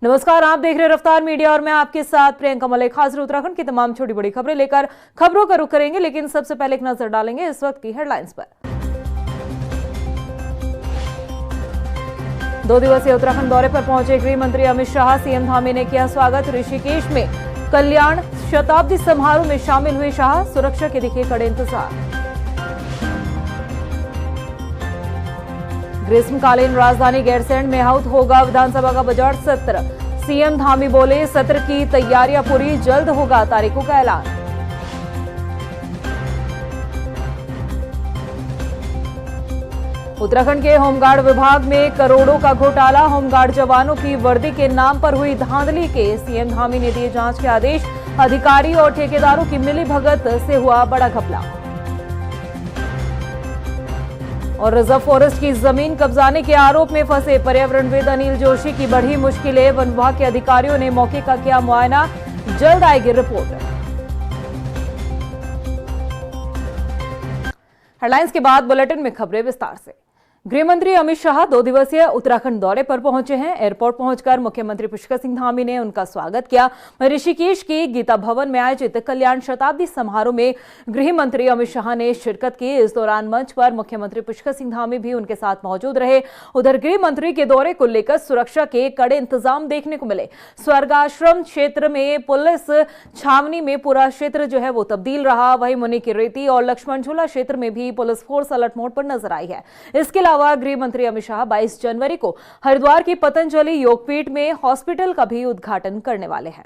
नमस्कार, आप देख रहे हैं रफ्तार मीडिया और मैं आपके साथ प्रियंका मलिक। हाजिर उत्तराखंड की तमाम छोटी बड़ी खबरें लेकर खबरों का रुख करेंगे, लेकिन सबसे पहले एक नजर डालेंगे इस वक्त की हेडलाइंस पर। 2 दिवसीय उत्तराखंड दौरे पर पहुंचे गृह मंत्री अमित शाह। सीएम धामी ने किया स्वागत। ऋषिकेश में कल्याण शताब्दी समारोह में शामिल हुए शाह। सुरक्षा के दिखे कड़े इंतजाम। ग्रीष्मकालीन राजधानी गैरसैंण में आहूत होगा विधानसभा का बजट सत्र। सीएम धामी बोले, सत्र की तैयारियां पूरी, जल्द होगा तारीखों का ऐलान। उत्तराखंड के होमगार्ड विभाग में करोड़ों का घोटाला। होमगार्ड जवानों की वर्दी के नाम पर हुई धांधली के सीएम धामी ने दिए जांच के आदेश। अधिकारी और ठेकेदारों की मिलीभगत से हुआ बड़ा घपला। और रिजर्व फॉरेस्ट की जमीन कब्जाने के आरोप में फंसे पर्यावरणविद अनिल जोशी की बढ़ी मुश्किलें। वन विभाग के अधिकारियों ने मौके का किया मुआयना। जल्द आएगी रिपोर्ट। हेडलाइंस के बाद बुलेटिन में खबरें विस्तार से। गृह मंत्री अमित शाह 2 दिवसीय उत्तराखंड दौरे पर पहुंचे हैं। एयरपोर्ट पहुंचकर मुख्यमंत्री पुष्कर सिंह धामी ने उनका स्वागत किया। ऋषिकेश के गीता भवन में आयोजित कल्याण शताब्दी समारोह में गृह मंत्री अमित शाह ने शिरकत की। इस दौरान मंच पर मुख्यमंत्री पुष्कर सिंह धामी भी उनके साथ मौजूद रहे। उधर गृह मंत्री के दौरे को लेकर सुरक्षा के कड़े इंतजाम देखने को मिले। स्वर्गाश्रम क्षेत्र में पुलिस छावनी में पूरा क्षेत्र जो है वो तब्दील रहा। वहीं मुनि की रेती और लक्ष्मण झूला क्षेत्र में भी पुलिस फोर्स अलर्ट मोड पर नजर आई है। इसके अलावा गृह मंत्री अमित शाह 22 जनवरी को हरिद्वार की पतंजलि योगपीठ में हॉस्पिटल का भी उद्घाटन करने वाले हैं।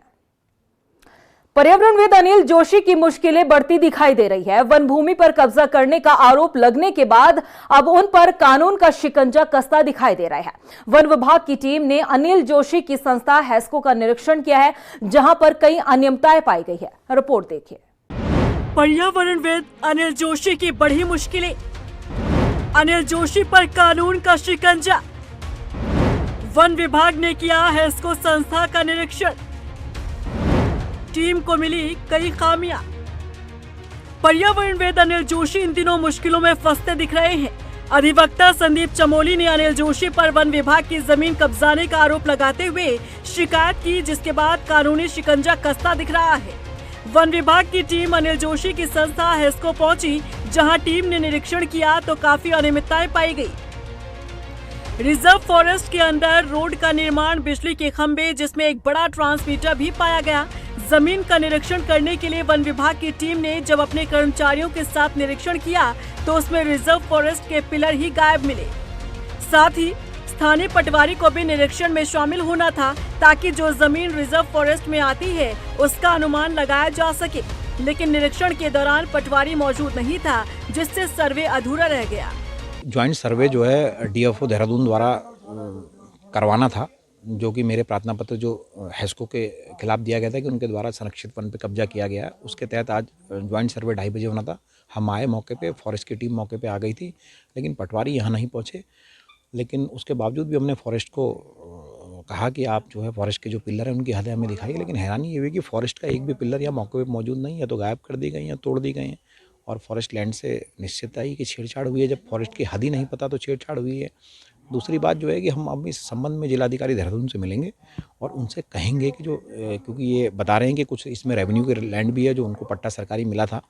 पर्यावरणविद अनिल जोशी की मुश्किलें बढ़ती दिखाई दे रही है। वन भूमि पर कब्जा करने का आरोप लगने के बाद अब उन पर कानून का शिकंजा कसता दिखाई दे रहा है। वन विभाग की टीम ने अनिल जोशी की संस्था हैस्को का निरीक्षण किया है, जहां पर कई अनियमितताएं पाई गई है। रिपोर्ट देखिए। पर्यावरणविद अनिल जोशी की बढ़ी मुश्किलें। अनिल जोशी पर कानून का शिकंजा। वन विभाग ने किया हैस्को संस्था का निरीक्षण। टीम को मिली कई खामियां। पर्यावरणविद अनिल जोशी इन दिनों मुश्किलों में फंसते दिख रहे हैं। अधिवक्ता संदीप चमोली ने अनिल जोशी पर वन विभाग की जमीन कब्जाने का आरोप लगाते हुए शिकायत की, जिसके बाद कानूनी शिकंजा कसता दिख रहा है। वन विभाग की टीम अनिल जोशी की संस्था हैस्को पहुंची, जहां टीम ने निरीक्षण किया तो काफी अनियमितताएं पाई गई। रिजर्व फॉरेस्ट के अंदर रोड का निर्माण, बिजली के खंभे जिसमें एक बड़ा ट्रांसमीटर भी पाया गया। जमीन का निरीक्षण करने के लिए वन विभाग की टीम ने जब अपने कर्मचारियों के साथ निरीक्षण किया तो उसमें रिजर्व फॉरेस्ट के पिलर ही गायब मिले। साथ ही स्थानीय पटवारी को भी निरीक्षण में शामिल होना था, ताकि जो जमीन रिजर्व फॉरेस्ट में आती है उसका अनुमान लगाया जा सके, लेकिन निरीक्षण के दौरान पटवारी मौजूद नहीं था, जिससे सर्वे अधूरा रह गया। ज्वाइंट सर्वे जो है डीएफओ देहरादून द्वारा करवाना था, जो कि मेरे प्रार्थना पत्र जो हैस्को के खिलाफ दिया गया था कि उनके द्वारा संरक्षित वन पे कब्जा किया गया। उसके तहत आज ज्वाइंट सर्वे 2:30 बजे होना था। हम आए मौके पे, फॉरेस्ट की टीम मौके पे आ गई थी, लेकिन पटवारी यहाँ नहीं पहुँचे। लेकिन उसके बावजूद भी हमने फॉरेस्ट को कहा कि आप जो है फॉरेस्ट के जो पिलर हैं उनकी हदें हमें दिखाई, लेकिन हैरानी ये हुई कि फॉरेस्ट का एक भी पिलर या मौके पे मौजूद नहीं है, तो गायब कर दी गई या तोड़ दी गई हैं। और फॉरेस्ट लैंड से निश्चित आई कि छेड़छाड़ हुई है। जब फॉरेस्ट की हद ही नहीं पता तो छेड़छाड़ हुई है। दूसरी बात जो है कि हम अब इस संबंध में जिलाधिकारी देहरादून से मिलेंगे और उनसे कहेंगे कि जो क्योंकि ये बता रहे हैं कि कुछ इसमें रेवेन्यू के लैंड भी है जो उनको पट्टा सरकारी मिला था,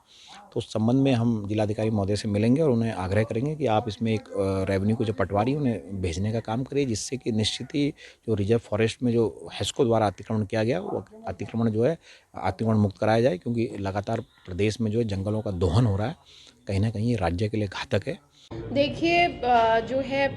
तो उस संबंध में हम जिलाधिकारी महोदय से मिलेंगे और उन्हें आग्रह करेंगे कि आप इसमें एक रेवेन्यू को जो पटवारी उन्हें भेजने का काम करिए, जिससे कि निश्चित ही जो रिजर्व फॉरेस्ट में जो हैस्को द्वारा अतिक्रमण किया गया वो अतिक्रमण जो है अतिक्रमण मुक्त कराया जाए, क्योंकि लगातार प्रदेश में जो है जंगलों का दोहन हो रहा है। कहीं ना कहीं ये राज्य के लिए घातक है। देखिए, जो है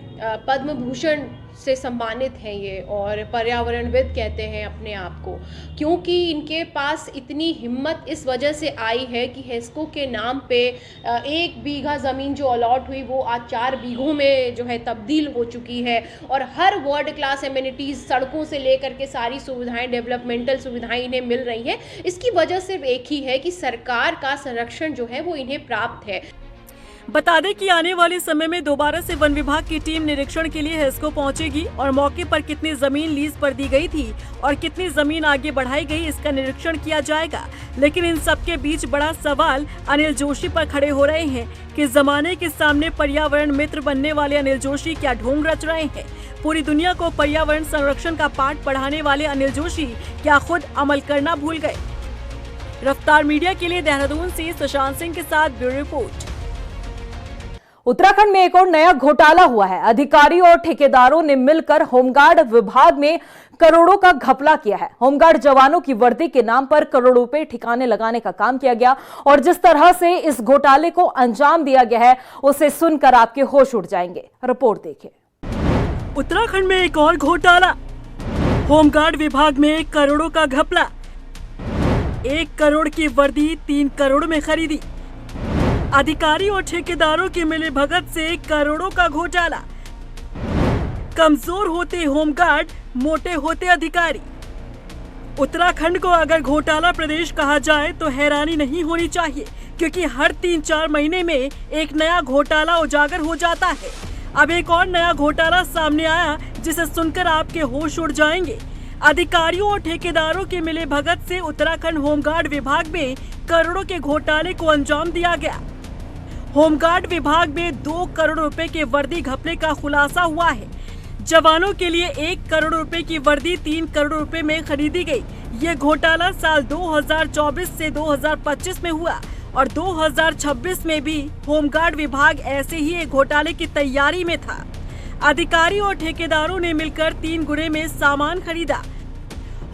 पद्म भूषण से सम्मानित हैं ये, और पर्यावरणविद कहते हैं अपने आप को, क्योंकि इनके पास इतनी हिम्मत इस वजह से आई है कि हैस्को के नाम पे 1 बीघा ज़मीन जो अलॉट हुई वो आज 4 बीघों में जो है तब्दील हो चुकी है। और हर वर्ल्ड क्लास एमिनिटीज़, सड़कों से लेकर के सारी सुविधाएं, डेवलपमेंटल सुविधाएं इन्हें मिल रही हैं। इसकी वजह सिर्फ एक ही है कि सरकार का संरक्षण जो है वो इन्हें प्राप्त है। बता दें कि आने वाले समय में दोबारा से वन विभाग की टीम निरीक्षण के लिए हेस्को पहुंचेगी और मौके पर कितनी जमीन लीज पर दी गई थी और कितनी जमीन आगे बढ़ाई गई, इसका निरीक्षण किया जाएगा। लेकिन इन सब के बीच बड़ा सवाल अनिल जोशी पर खड़े हो रहे हैं कि जमाने के सामने पर्यावरण मित्र बनने वाले अनिल जोशी क्या ढोंग रच रहे हैं। पूरी दुनिया को पर्यावरण संरक्षण का पाठ पढ़ाने वाले अनिल जोशी क्या खुद अमल करना भूल गए। रफ्तार मीडिया के लिए देहरादून से सुशांत सिंह के साथ ब्यूरो रिपोर्ट। उत्तराखंड में एक और नया घोटाला हुआ है। अधिकारी और ठेकेदारों ने मिलकर होमगार्ड विभाग में करोड़ों का घपला किया है। होमगार्ड जवानों की वर्दी के नाम पर करोड़ों रुपए ठिकाने लगाने का काम किया गया और जिस तरह से इस घोटाले को अंजाम दिया गया है उसे सुनकर आपके होश उड़ जाएंगे। रिपोर्ट देखिए। उत्तराखंड में एक और घोटाला, होमगार्ड विभाग में करोड़ों का घपला। 1 करोड़ की वर्दी 3 करोड़ में खरीदी। अधिकारी और ठेकेदारों की मिलीभगत से करोड़ों का घोटाला। कमजोर होते होमगार्ड, मोटे होते अधिकारी। उत्तराखंड को अगर घोटाला प्रदेश कहा जाए तो हैरानी नहीं होनी चाहिए, क्योंकि हर 3-4 महीने में एक नया घोटाला उजागर हो जाता है। अब एक और नया घोटाला सामने आया जिसे सुनकर आपके होश उड़ जाएंगे। अधिकारियों और ठेकेदारों के मिलीभगत से उत्तराखंड होमगार्ड विभाग में करोड़ों के घोटाले को अंजाम दिया गया। होमगार्ड विभाग में 2 करोड़ रुपए के वर्दी घपले का खुलासा हुआ है। जवानों के लिए 1 करोड़ रुपए की वर्दी 3 करोड़ रुपए में खरीदी गई। ये घोटाला साल 2024 से 2025 में हुआ और 2026 में भी होमगार्ड विभाग ऐसे ही एक घोटाले की तैयारी में था। अधिकारी और ठेकेदारों ने मिलकर 3 गुने में सामान खरीदा।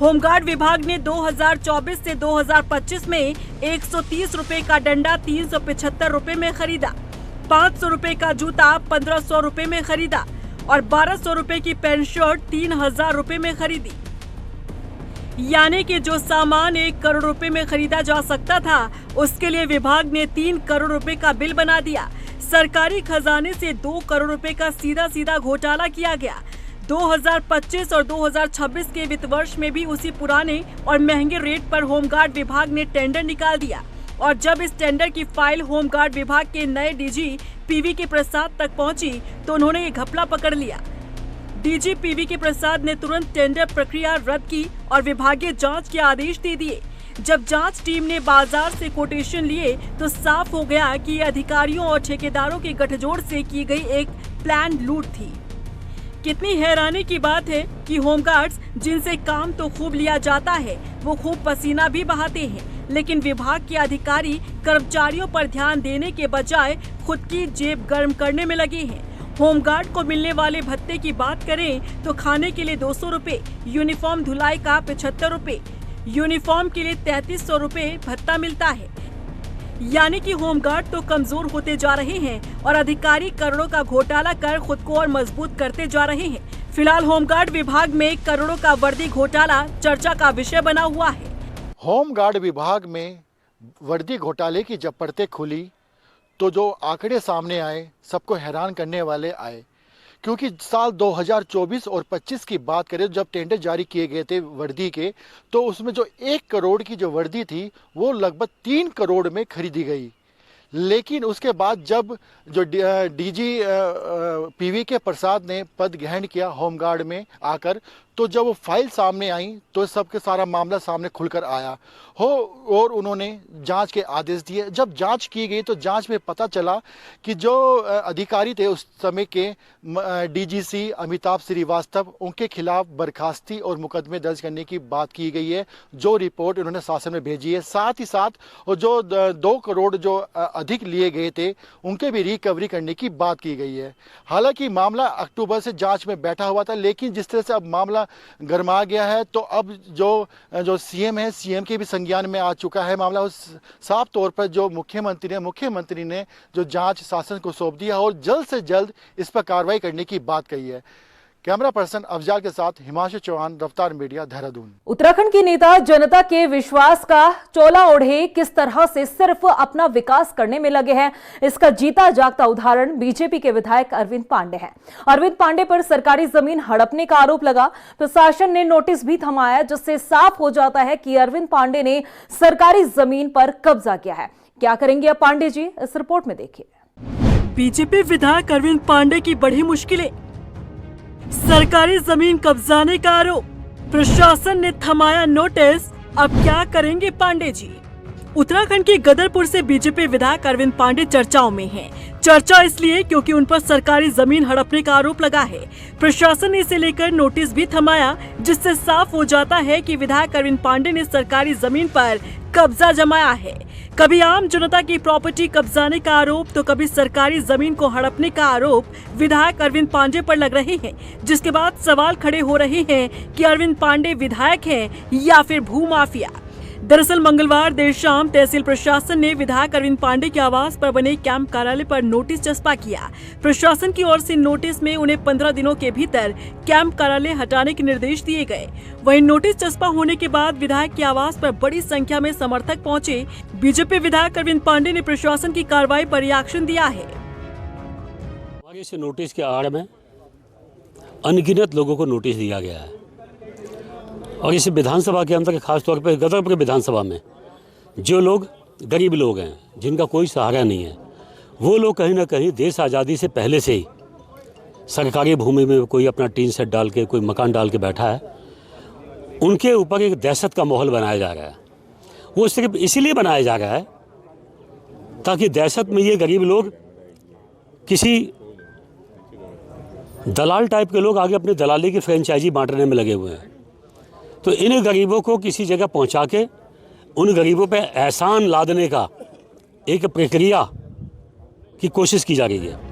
होमगार्ड विभाग ने 2024 से 2025 में 130 रुपए का डंडा 375 रुपए में खरीदा, 500 रुपए का जूता 1500 रुपए में खरीदा और 1200 रुपए की पैंट शर्ट 3000 रुपए में खरीदी। यानी कि जो सामान 1 करोड़ रुपए में खरीदा जा सकता था उसके लिए विभाग ने 3 करोड़ रुपए का बिल बना दिया। सरकारी खजाने से 2 करोड़ रुपए का सीधा सीधा घोटाला किया गया। 2025 और 2026 के वित्त वर्ष में भी उसी पुराने और महंगे रेट पर होमगार्ड विभाग ने टेंडर निकाल दिया और जब इस टेंडर की फाइल होमगार्ड विभाग के नए डीजी पीवी के प्रसाद तक पहुंची तो उन्होंने ये घपला पकड़ लिया। डीजी पीवी के प्रसाद ने तुरंत टेंडर प्रक्रिया रद्द की और विभागीय जांच के आदेश दे दिए। जब जांच टीम ने बाजार से कोटेशन लिए तो साफ हो गया कि ये अधिकारियों और ठेकेदारों के गठजोड़ से की गई एक प्लान लूट थी। कितनी हैरानी की बात है कि होमगार्ड्स जिनसे काम तो खूब लिया जाता है वो खूब पसीना भी बहाते हैं, लेकिन विभाग के अधिकारी कर्मचारियों पर ध्यान देने के बजाय खुद की जेब गर्म करने में लगे हैं। होमगार्ड को मिलने वाले भत्ते की बात करें तो खाने के लिए 200 रुपए, यूनिफॉर्म धुलाई का 75 रुपए, यूनिफॉर्म के लिए 3300 रुपए भत्ता मिलता है। यानी कि होमगार्ड तो कमजोर होते जा रहे हैं और अधिकारी करोड़ों का घोटाला कर खुद को और मजबूत करते जा रहे हैं। फिलहाल होमगार्ड विभाग में करोड़ों का वर्दी घोटाला चर्चा का विषय बना हुआ है। होमगार्ड विभाग में वर्दी घोटाले की जब परतें खुली तो जो आंकड़े सामने आए सबको हैरान करने वाले आए, क्योंकि साल 2024 और 25 की बात करें जब टेंडर जारी किए गए थे वर्दी के तो उसमें जो 1 करोड़ की जो वर्दी थी वो लगभग 3 करोड़ में खरीदी गई। लेकिन उसके बाद जब जो डीजी पीवी के प्रसाद ने पद ग्रहण किया होमगार्ड में आकर तो जब वो फाइल सामने आई तो सबके सारा मामला सामने खुलकर आया हो और उन्होंने जांच के आदेश दिए। जब जांच की गई तो जांच में पता चला कि जो अधिकारी थे उस समय के डीजीसी अमिताभ श्रीवास्तव उनके खिलाफ बर्खास्ती और मुकदमे दर्ज करने की बात की गई है, जो रिपोर्ट उन्होंने शासन में भेजी है। साथ ही साथ और जो 2 करोड़ जो अधिक लिए गए थे उनके भी रिकवरी करने की बात की गई है। हालांकि मामला अक्टूबर से जांच में बैठा हुआ था, लेकिन जिस तरह से अब मामला गरमा गया है तो अब जो सीएम है सीएम के भी संज्ञान में आ चुका है मामला। उस साफ तौर पर जो मुख्यमंत्री ने जो जांच शासन को सौंप दिया और जल्द से जल्द इस पर कार्रवाई करने की बात कही है। कैमरा पर्सन अफजाल के साथ हिमांशु चौहान, रफ्तार मीडिया, देहरादून। उत्तराखंड की नेता जनता के विश्वास का चोला ओढ़े किस तरह से सिर्फ अपना विकास करने में लगे हैं, इसका जीता जागता उदाहरण बीजेपी के विधायक अरविंद पांडे हैं। अरविंद पांडे पर सरकारी जमीन हड़पने का आरोप लगा। प्रशासन ने नोटिस भी थमाया, जिससे साफ हो जाता है कि अरविंद पांडे ने सरकारी जमीन पर कब्जा किया है। क्या करेंगे अब पांडे जी, इस रिपोर्ट में देखिए। बीजेपी विधायक अरविंद पांडे की बढ़ी मुश्किलें। सरकारी जमीन कब्जाने का आरोप, प्रशासन ने थमाया नोटिस, अब क्या करेंगे पांडे जी? उत्तराखंड के गदरपुर से बीजेपी विधायक अरविंद पांडे चर्चाओं में हैं। चर्चा इसलिए क्योंकि उन पर सरकारी जमीन हड़पने का आरोप लगा है। प्रशासन ने इसे लेकर नोटिस भी थमाया, जिससे साफ हो जाता है कि विधायक अरविंद पांडे ने सरकारी जमीन पर कब्जा जमाया है। कभी आम जनता की प्रॉपर्टी कब्जाने का आरोप तो कभी सरकारी जमीन को हड़पने का आरोप विधायक अरविंद पांडे पर लग रहे हैं, जिसके बाद सवाल खड़े हो रहे हैं कि अरविंद पांडे विधायक हैं या फिर भूमाफिया। दरअसल मंगलवार देर शाम तहसील प्रशासन ने विधायक अरविंद पांडे के आवास पर बने कैंप कार्यालय पर नोटिस चस्पा किया। प्रशासन की ओर से नोटिस में उन्हें 15 दिनों के भीतर कैंप कार्यालय हटाने के निर्देश दिए गए। वहीं नोटिस चस्पा होने के बाद विधायक के आवास पर बड़ी संख्या में समर्थक पहुंचे। बीजेपी विधायक अरविंद पांडे ने प्रशासन की कार्रवाई पर रिएक्शन दिया है। हमारे इस नोटिस के आड़ में अनगिनत लोगों को नोटिस दिया गया है और इस विधानसभा के अंदर खासतौर पर गदरपुर विधानसभा में जो लोग गरीब लोग हैं, जिनका कोई सहारा नहीं है, वो लोग कहीं ना कहीं देश आज़ादी से पहले से ही सरकारी भूमि में कोई अपना टीन सेट डाल के, कोई मकान डाल के बैठा है, उनके ऊपर एक दहशत का माहौल बनाया जा रहा है। वो सिर्फ इसीलिए बनाया जा रहा है ताकि दहशत में ये गरीब लोग, किसी दलाल टाइप के लोग आगे अपनी दलाली की फ्रेंचाइजी बांटने में लगे हुए हैं। तो इन गरीबों को किसी जगह पहुंचा के उन गरीबों पे एहसान लादने का एक प्रक्रिया की कोशिश की जा रही है।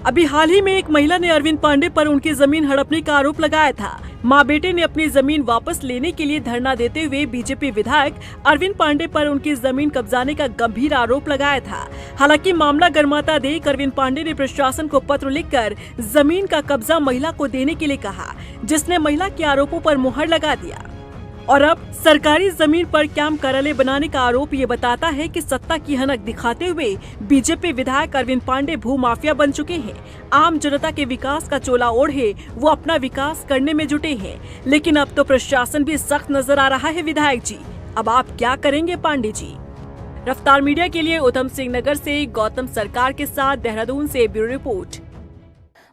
अभी हाल ही में एक महिला ने अरविंद पांडे पर उनकी जमीन हड़पने का आरोप लगाया था। मां बेटे ने अपनी जमीन वापस लेने के लिए धरना देते हुए बीजेपी विधायक अरविंद पांडे पर उनकी जमीन कब्जाने का गंभीर आरोप लगाया था। हालांकि मामला गर्माता देख अरविंद पांडे ने प्रशासन को पत्र लिखकर जमीन का कब्जा महिला को देने के लिए कहा, जिसने महिला के आरोपों पर मुहर लगा दिया। और अब सरकारी जमीन पर कैंप कार्यालय बनाने का आरोप ये बताता है कि सत्ता की हनक दिखाते हुए बीजेपी विधायक अरविंद पांडे भूमाफिया बन चुके हैं। आम जनता के विकास का चोला ओढ़े वो अपना विकास करने में जुटे हैं। लेकिन अब तो प्रशासन भी सख्त नजर आ रहा है। विधायक जी, अब आप क्या करेंगे पांडे जी? रफ्तार मीडिया के लिए उधम सिंह नगर से गौतम सरकार के साथ देहरादून से ब्यूरो रिपोर्ट।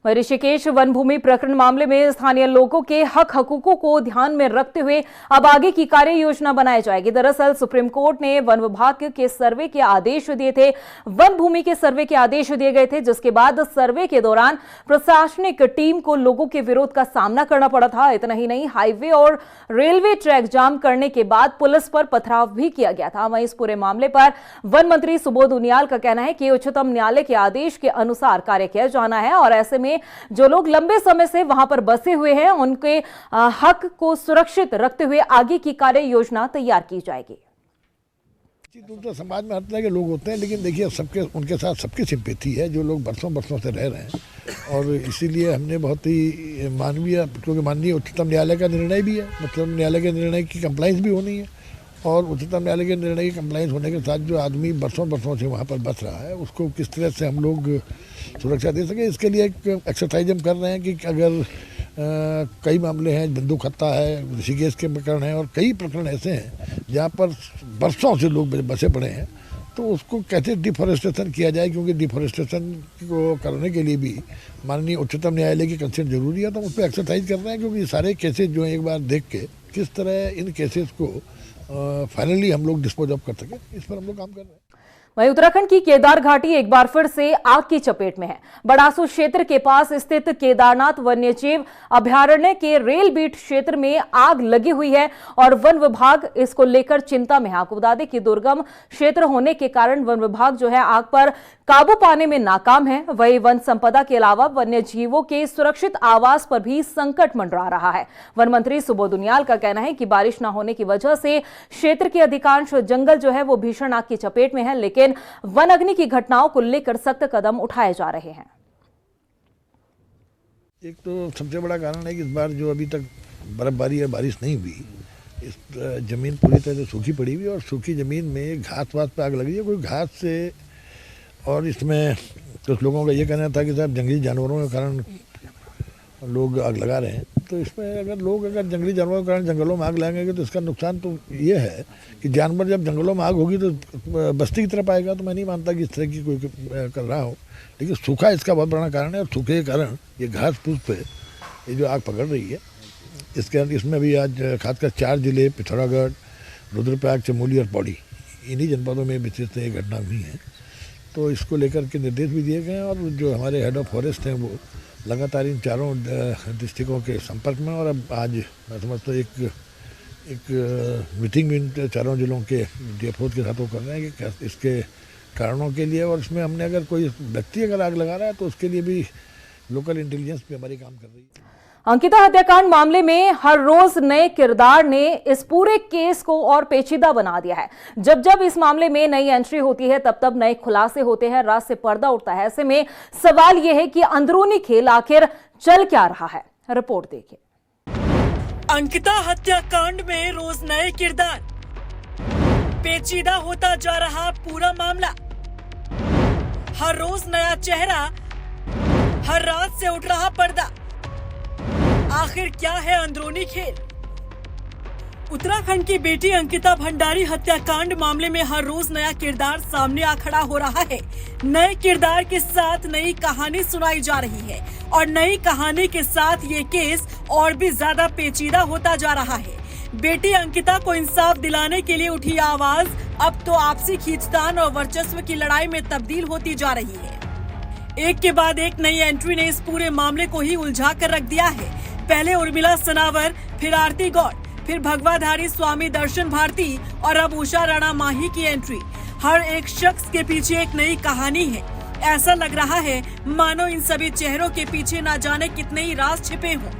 ऋषिकेश वन भूमि प्रकरण मामले में स्थानीय लोगों के हक हकूकों को ध्यान में रखते हुए अब आगे की कार्य योजना बनाई जाएगी। दरअसल सुप्रीम कोर्ट ने वन विभाग के सर्वे के आदेश दिए थे, वन भूमि के सर्वे के आदेश दिए गए थे, जिसके बाद सर्वे के दौरान प्रशासनिक टीम को लोगों के विरोध का सामना करना पड़ा था। इतना ही नहीं, हाईवे और रेलवे ट्रैक जाम करने के बाद पुलिस पर पथराव भी किया गया था। वहीं इस पूरे मामले पर वन मंत्री सुबोध उनियाल का कहना है कि उच्चतम न्यायालय के आदेश के अनुसार कार्य किया जाना है और ऐसे में जो लोग लंबे समय से वहां पर बसे हुए हैं उनके हक को सुरक्षित रखते हुए आगे की कार्य योजना तैयार की जाएगी। तो समाज में हर तरह के लोग होते हैं, लेकिन देखिए सबके उनके साथ सबकी सिंपैथी है जो लोग बरसों बरसों से रह रहे हैं। और इसीलिए हमने बहुत ही मानवीय, क्योंकि माननीय उच्चतम न्यायालय का निर्णय भी है, उच्चतम न्यायालय के निर्णय की कंप्लाइंस भी होनी है और उच्चतम न्यायालय के निर्णय की कंप्लाइंस होने के साथ जो आदमी बरसों बरसों से वहाँ पर बस रहा है उसको किस तरह से हम लोग सुरक्षा दे सकें, इसके लिए एक एक्सरसाइज हम कर रहे हैं कि अगर कई मामले हैं, बंदूक हत्या है, ऋषिकेश के प्रकरण हैं और कई प्रकरण ऐसे हैं जहाँ पर बरसों से लोग बसे पड़े हैं, तो उसको कैसे डिफॉरेस्टेशन किया जाए, क्योंकि डिफॉरेस्टेशन को करने के लिए भी माननीय उच्चतम न्यायालय की कंसेंट जरूरी है। तो हम उस पर एक्सरसाइज कर रहे हैं, क्योंकि सारे केसेस जो हैं एक बार देख के किस तरह इन केसेस को फाइनली हम लोग डिस्पोज ऑफ कर सके, इस पर हम लोग काम कर रहे हैं। वहीं उत्तराखंड की केदार घाटी एक बार फिर से आग की चपेट में है। बड़ासू क्षेत्र के पास स्थित केदारनाथ वन्यजीव अभयारण्य के रेल बीट क्षेत्र में आग लगी हुई है और वन विभाग इसको लेकर चिंता में है। आपको बता दें कि दुर्गम क्षेत्र होने के कारण वन विभाग जो है आग पर काबू पाने में नाकाम है। वहीं वन संपदा के अलावा वन्य जीवों के सुरक्षित आवास पर भी संकट मंडरा रहा है। वन मंत्री सुबोध उनियाल का कहना है कि बारिश न होने की वजह से क्षेत्र के अधिकांश जंगल जो है वो भीषण आग की चपेट में है, लेकिन वन अग्नि की घटनाओं को लेकर सख्त कदम उठाए जा रहे हैं। एक तो सबसे बड़ा कारण है कि इस बार जो अभी तक बर्फबारी या बारिश नहीं हुई, इस जमीन पूरी तरह से सूखी पड़ी हुई और सूखी जमीन में घास वास पे आग लगी है, कोई घास से। और इसमें कुछ लोगों का ये कहना था कि साहब जंगली जानवरों के कारण लोग आग लगा रहे हैं, तो इसमें अगर लोग जंगली जानवरों के कारण जंगलों में आग लगाएंगे तो इसका नुकसान तो ये है कि जानवर जब जंगलों में आग होगी तो बस्ती की तरफ आएगा। तो मैं नहीं मानता कि इस तरह की कोई कर रहा हो, लेकिन सूखा इसका बहुत बड़ा कारण है। और सूखे के कारण ये घास फूस पे ये जो आग पकड़ रही है, इसमें भी आज खासकर 4 जिले पिथौरागढ़, रुद्रप्रयाग, चमोली और पौड़ी, इन्हीं जनपदों में विशेष ये घटना हुई है। तो इसको लेकर के निर्देश भी दिए गए हैं और जो हमारे हेड ऑफ फॉरेस्ट हैं वो लगातार इन चारों डिस्ट्रिक्टों के संपर्क में। और अब आज मैं समझता हूँ एक मीटिंग भी इन चारों जिलों के डीएफओ के साथ वो कर रहे हैं कि इसके कारणों के लिए, और इसमें हमने अगर कोई व्यक्ति अगर आग लगा रहा है तो उसके लिए भी लोकल इंटेलिजेंस भी हमारी काम कर रही है। अंकिता हत्याकांड मामले में हर रोज नए किरदार ने इस पूरे केस को और पेचीदा बना दिया है। जब जब इस मामले में नई एंट्री होती है तब तब नए खुलासे होते हैं, राज से पर्दा उठता है। ऐसे में सवाल यह है कि अंदरूनी खेल आखिर चल क्या रहा है। रिपोर्ट देखिए। अंकिता हत्याकांड में रोज नए किरदार, पेचीदा होता जा रहा पूरा मामला, हर रोज नया चेहरा, हर रात से उठ रहा पर्दा। आखिर क्या है अंदरूनी खेल? उत्तराखंड की बेटी अंकिता भंडारी हत्याकांड मामले में हर रोज नया किरदार सामने आ खड़ा हो रहा है। नए किरदार के साथ नई कहानी सुनाई जा रही है और नई कहानी के साथ ये केस और भी ज्यादा पेचीदा होता जा रहा है। बेटी अंकिता को इंसाफ दिलाने के लिए उठी आवाज अब तो आपसी खींचतान और वर्चस्व की लड़ाई में तब्दील होती जा रही है। एक के बाद एक नई एंट्री ने इस पूरे मामले को ही उलझा कर रख दिया है। पहले उर्मिला सनावर, फिर आरती गौड़, फिर भगवाधारी स्वामी दर्शन भारती और अब उषा राणा माही की एंट्री। हर एक शख्स के पीछे एक नई कहानी है। ऐसा लग रहा है मानो इन सभी चेहरों के पीछे न जाने कितने ही राज छिपे हों।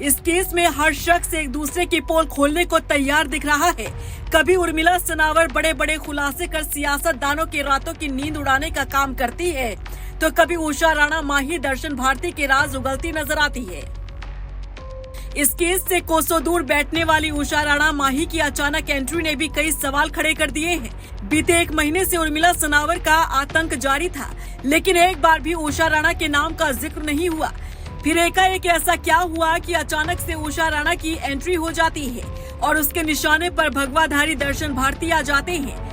इस केस में हर शख्स एक दूसरे की पोल खोलने को तैयार दिख रहा है। कभी उर्मिला सनावर बड़े बड़े खुलासे कर सियासतदानों की रातों की नींद उड़ाने का काम करती है, तो कभी उषा राणा माही दर्शन भारती के राज उगलती नजर आती है। इस केस से कोसों दूर बैठने वाली उषा राणा माही की अचानक एंट्री ने भी कई सवाल खड़े कर दिए हैं। बीते 1 महीने से उर्मिला सनावर का आतंक जारी था, लेकिन एक बार भी उषा राणा के नाम का जिक्र नहीं हुआ। फिर एकाएक ऐसा क्या हुआ कि अचानक से उषा राणा की एंट्री हो जाती है और उसके निशाने पर भगवाधारी दर्शन भारती आ जाते हैं।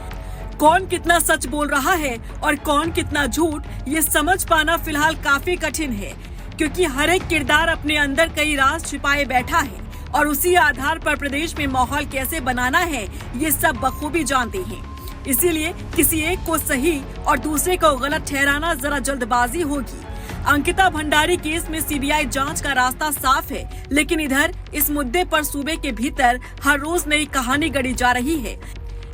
कौन कितना सच बोल रहा है और कौन कितना झूठ, ये समझ पाना फिलहाल काफी कठिन है, क्योंकि हर एक किरदार अपने अंदर कई राज छिपाए बैठा है और उसी आधार पर प्रदेश में माहौल कैसे बनाना है ये सब बखूबी जानते हैं। इसीलिए किसी एक को सही और दूसरे को गलत ठहराना जरा जल्दबाजी होगी। अंकिता भंडारी केस में सीबीआई जांच का रास्ता साफ है, लेकिन इधर इस मुद्दे पर सूबे के भीतर हर रोज नई कहानी गढ़ी जा रही है।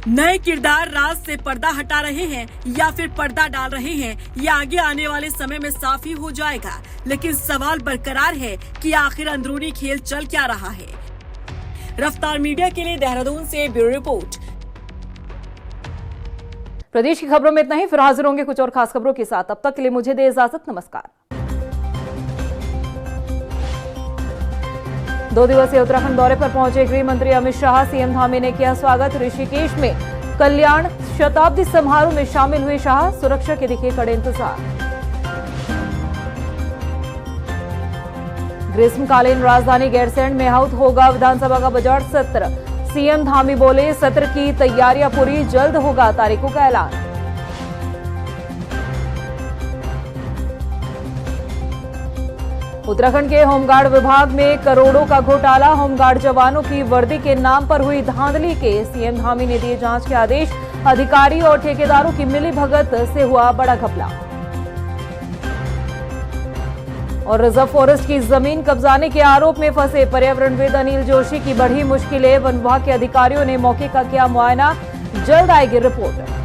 नए किरदार राज से पर्दा हटा रहे हैं या फिर पर्दा डाल रहे हैं, ये आगे आने वाले समय में साफ ही हो जाएगा। लेकिन सवाल बरकरार है कि आखिर अंदरूनी खेल चल क्या रहा है। रफ्तार मीडिया के लिए देहरादून से ब्यूरो रिपोर्ट। प्रदेश की खबरों में इतना ही। फिर हाजिर होंगे कुछ और खास खबरों के साथ। तब तक के लिए मुझे दे इजाजत। नमस्कार। 2 दिवसीय उत्तराखंड दौरे पर पहुंचे गृह मंत्री अमित शाह, सीएम धामी ने किया स्वागत। ऋषिकेश में कल्याण शताब्दी समारोह में शामिल हुए शाह, सुरक्षा के दिखे कड़े इंतजाम। ग्रीष्मकालीन राजधानी गैरसैंण में आहूत होगा विधानसभा का बजट सत्र, सीएम धामी बोले सत्र की तैयारियां पूरी, जल्द होगा तारीखों का ऐलान। उत्तराखंड के होमगार्ड विभाग में करोड़ों का घोटाला, होमगार्ड जवानों की वर्दी के नाम पर हुई धांधली के सीएम धामी ने दिए जांच के आदेश, अधिकारी और ठेकेदारों की मिलीभगत से हुआ बड़ा घपला। और रिजर्व फॉरेस्ट की जमीन कब्जाने के आरोप में फंसे पर्यावरणविद अनिल जोशी की बढ़ी मुश्किलें, वन विभाग के अधिकारियों ने मौके का किया मुआयना, जल्द आएगी रिपोर्ट।